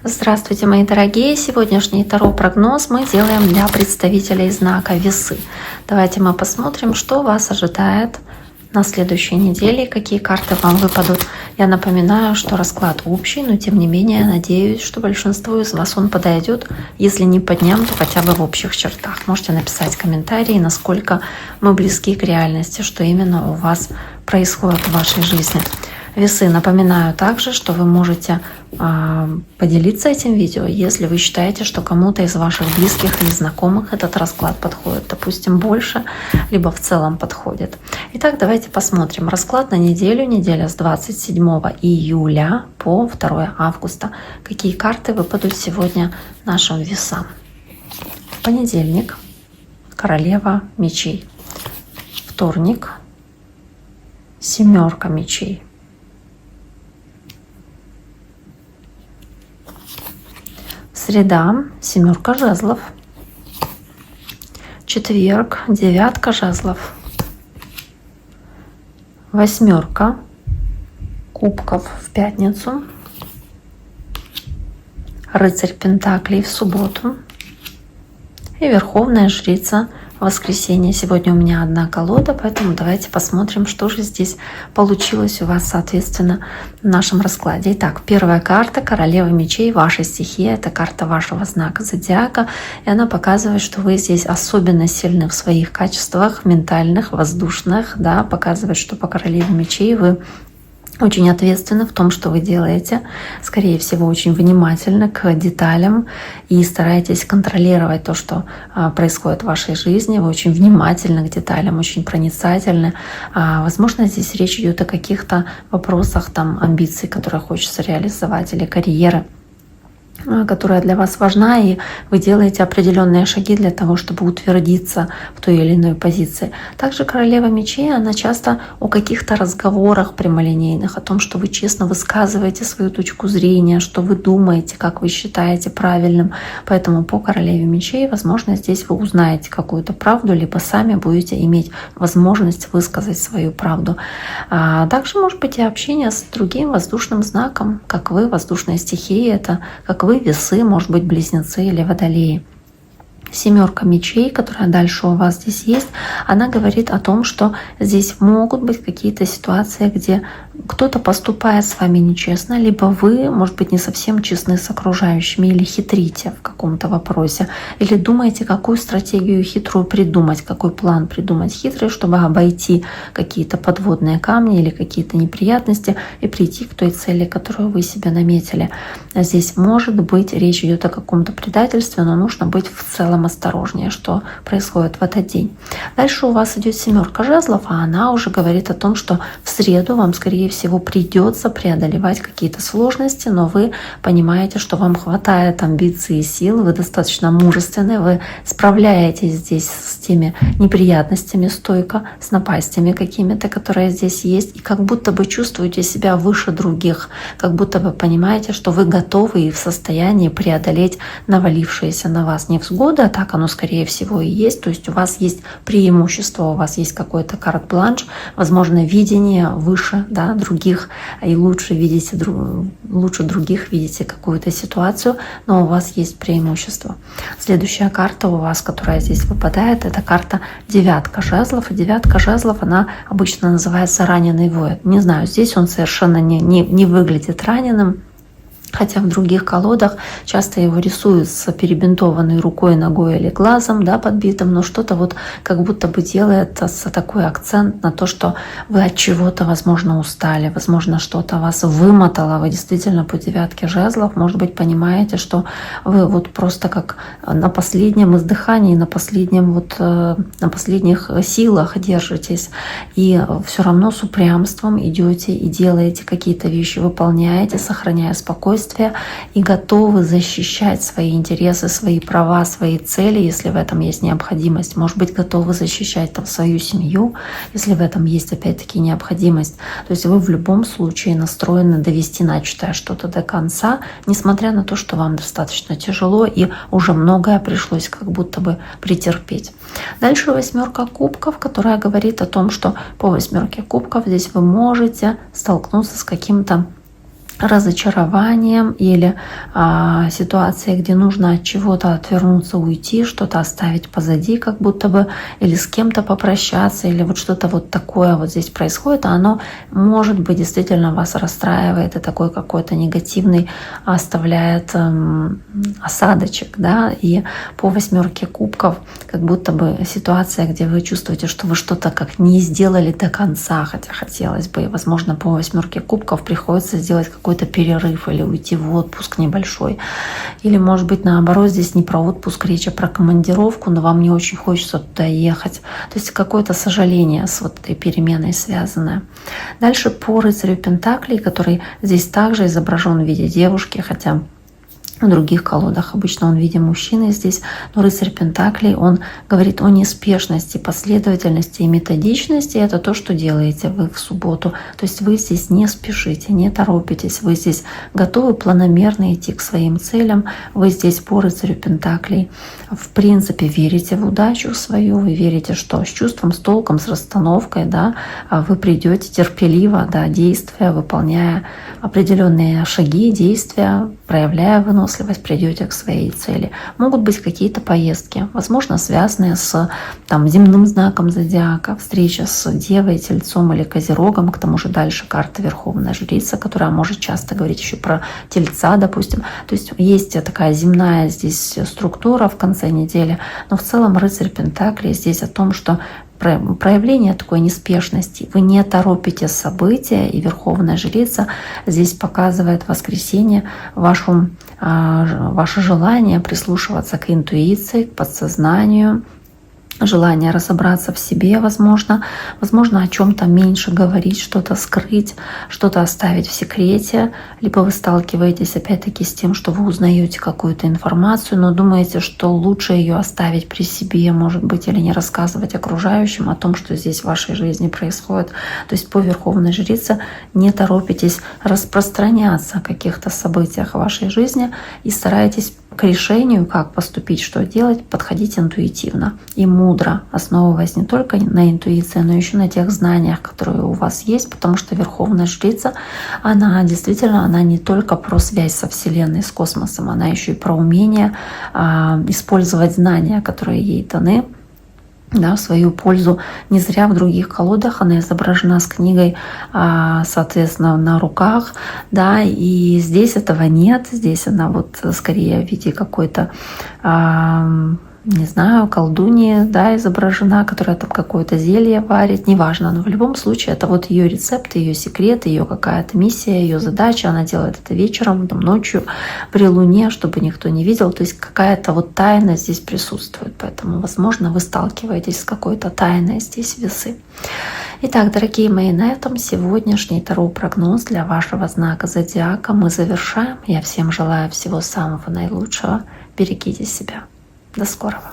Здравствуйте, мои дорогие! Сегодняшний таро-прогноз мы делаем для представителей знака Весы. Давайте мы посмотрим, что вас ожидает на следующей неделе, какие карты вам выпадут. Я напоминаю, что расклад общий, но тем не менее, я надеюсь, что большинству из вас он подойдет. Если не по дням, то хотя бы в общих чертах. Можете написать комментарии, насколько мы близки к реальности, что именно у вас происходит в вашей жизни. Весы, напоминаю также, что вы можете поделиться этим видео, если вы считаете, что кому-то из ваших близких или знакомых этот расклад подходит, допустим, больше, либо в целом подходит. Итак, давайте посмотрим. Расклад на неделю, неделя с 27 июля по 2 августа. Какие карты выпадут сегодня нашим весам? Понедельник, королева мечей. Вторник, семерка мечей. Среда, семерка жезлов. Четверг, девятка жезлов. Восьмерка кубков в пятницу. Рыцарь пентаклей в субботу. И верховная жрица в воскресенье. Сегодня у меня одна колода, поэтому давайте посмотрим, что же здесь получилось у вас, соответственно, в нашем раскладе. Итак, первая карта — королева мечей, ваша стихия. Это карта вашего знака зодиака, и она показывает, что вы здесь особенно сильны в своих качествах ментальных, воздушных, да, показывает, что по королеве мечей вы очень ответственны в том, что вы делаете, скорее всего, очень внимательны к деталям и стараетесь контролировать то, что происходит в вашей жизни. Вы очень внимательны к деталям, очень проницательны. Возможно, здесь речь идет о каких-то вопросах, там, амбиций, которые хочется реализовать, или карьеры, которая для вас важна, и вы делаете определенные шаги для того, чтобы утвердиться в той или иной позиции. Также королева мечей, она часто о каких-то разговорах прямолинейных, о том, что вы честно высказываете свою точку зрения, что вы думаете, как вы считаете правильным. Поэтому по королеве мечей, возможно, здесь вы узнаете какую-то правду, либо сами будете иметь возможность высказать свою правду. Также может быть и общение с другим воздушным знаком, как вы, воздушная стихия, это как вы, весы, может быть, близнецы или водолеи. Семерка мечей, которая дальше у вас здесь есть, она говорит о том, что здесь могут быть какие-то ситуации, где кто-то поступает с вами нечестно, либо вы, может быть, не совсем честны с окружающими, или хитрите в каком-то вопросе, или думаете, какую стратегию хитрую придумать, какой план придумать хитрый, чтобы обойти какие-то подводные камни или какие-то неприятности и прийти к той цели, которую вы себе наметили. Здесь, может быть, речь идет о каком-то предательстве, но нужно быть в целом осторожнее, что происходит в этот день. Дальше у вас идет семерка жезлов, а она уже говорит о том, что в среду вам, скорее всего, придется преодолевать какие-то сложности, но вы понимаете, что вам хватает амбиций и сил, вы достаточно мужественны, вы справляетесь здесь с теми неприятностями стойко, с напастями какими-то, которые здесь есть, и как будто бы чувствуете себя выше других, как будто бы понимаете, что вы готовы и в состоянии преодолеть навалившиеся на вас невзгоды, а так оно, скорее всего, и есть. То есть у вас есть преимущество, у вас есть какой-то карт-бланш, возможно, видение выше, да, других, и лучше других видите какую-то ситуацию, но у вас есть преимущество. Следующая карта у вас, которая здесь выпадает, это карта девятка жезлов. И девятка жезлов, она обычно называется раненый воин. Не знаю, здесь он совершенно не выглядит раненым, хотя в других колодах часто его рисуют с перебинтованной рукой, ногой или глазом, да, подбитым, но что-то вот как будто бы делает такой акцент на то, что вы от чего-то, возможно, устали, возможно, что-то вас вымотало. Вы действительно по девятке жезлов, может быть, понимаете, что вы вот просто как на последнем издыхании, на последних силах держитесь, и все равно с упрямством идете и делаете какие-то вещи, выполняете, сохраняя спокойствие, и готовы защищать свои интересы, свои права, свои цели, если в этом есть необходимость. Может быть, готовы защищать там свою семью, если в этом есть опять-таки необходимость. То есть вы в любом случае настроены довести начатое что-то до конца, несмотря на то, что вам достаточно тяжело и уже многое пришлось как будто бы претерпеть. Дальше восьмерка кубков, которая говорит о том, что по восьмерке кубков здесь вы можете столкнуться с каким-то разочарованием или ситуацией, где нужно от чего-то отвернуться, уйти, что-то оставить позади, как будто бы, или с кем-то попрощаться, или вот что-то вот такое вот здесь происходит, оно может быть действительно вас расстраивает и такой какой-то негативный оставляет осадочек, да, и по 8 кубков как будто бы ситуация, где вы чувствуете, что вы что-то как не сделали до конца, хотя хотелось бы, и, возможно, по 8 кубков приходится сделать какой-то перерыв или уйти в отпуск небольшой. Или, может быть, наоборот, здесь не про отпуск речь, а про командировку, но вам не очень хочется туда ехать. То есть какое-то сожаление с вот этой переменой связанное. Дальше по рыцарю Пентаклей, который здесь также изображен в виде девушки, хотя в других колодах обычно он в виде мужчины здесь, но рыцарь Пентаклей, он говорит о неспешности, последовательности и методичности. Это то, что делаете вы в субботу. То есть вы здесь не спешите, не торопитесь, вы здесь готовы планомерно идти к своим целям. Вы здесь по рыцарю Пентаклей в принципе верите в удачу свою, вы верите, что с чувством, с толком, с расстановкой, да, вы придете терпеливо, да, действия, выполняя определенные шаги, действия, проявляя выносливость, придете к своей цели. Могут быть какие-то поездки, возможно, связанные с земным знаком зодиака, встреча с Девой, Тельцом или Козерогом. К тому же дальше карта Верховная Жрица, которая может часто говорить еще про Тельца, допустим. То есть есть такая земная здесь структура в конце недели, но в целом рыцарь Пентаклей здесь о том, что проявление такой неспешности. Вы не торопите события, и Верховная Жрица здесь показывает в воскресенье ваше желание прислушиваться к интуиции, к подсознанию, желание разобраться в себе, возможно, о чем-то меньше говорить, что-то скрыть, что-то оставить в секрете, либо вы сталкиваетесь опять-таки с тем, что вы узнаете какую-то информацию, но думаете, что лучше ее оставить при себе, может быть, или не рассказывать окружающим о том, что здесь в вашей жизни происходит. То есть по Верховной Жрице не торопитесь распространяться о каких-то событиях в вашей жизни и старайтесь к решению, как поступить, что делать, подходить интуитивно и мудро, основываясь не только на интуиции, но еще на тех знаниях, которые у вас есть, потому что Верховная Жрица, она действительно, она не только про связь со Вселенной, с космосом, она еще и про умение использовать знания, которые ей даны, да, в свою пользу. Не зря в других колодах она изображена с книгой, соответственно, на руках, да, и здесь этого нет, здесь она вот скорее в виде какой-то, не знаю, колдуньи, да, изображена, которая там какое-то зелье варит, неважно, но в любом случае это вот ее рецепт, ее секрет, ее какая-то миссия, ее задача, она делает это вечером, там, ночью, при луне, чтобы никто не видел, то есть какая-то вот тайна здесь присутствует, поэтому, возможно, вы сталкиваетесь с какой-то тайной здесь весы. Итак, дорогие мои, на этом сегодняшний таро-прогноз для вашего знака зодиака мы завершаем. Я всем желаю всего самого наилучшего. Берегите себя. До скорого!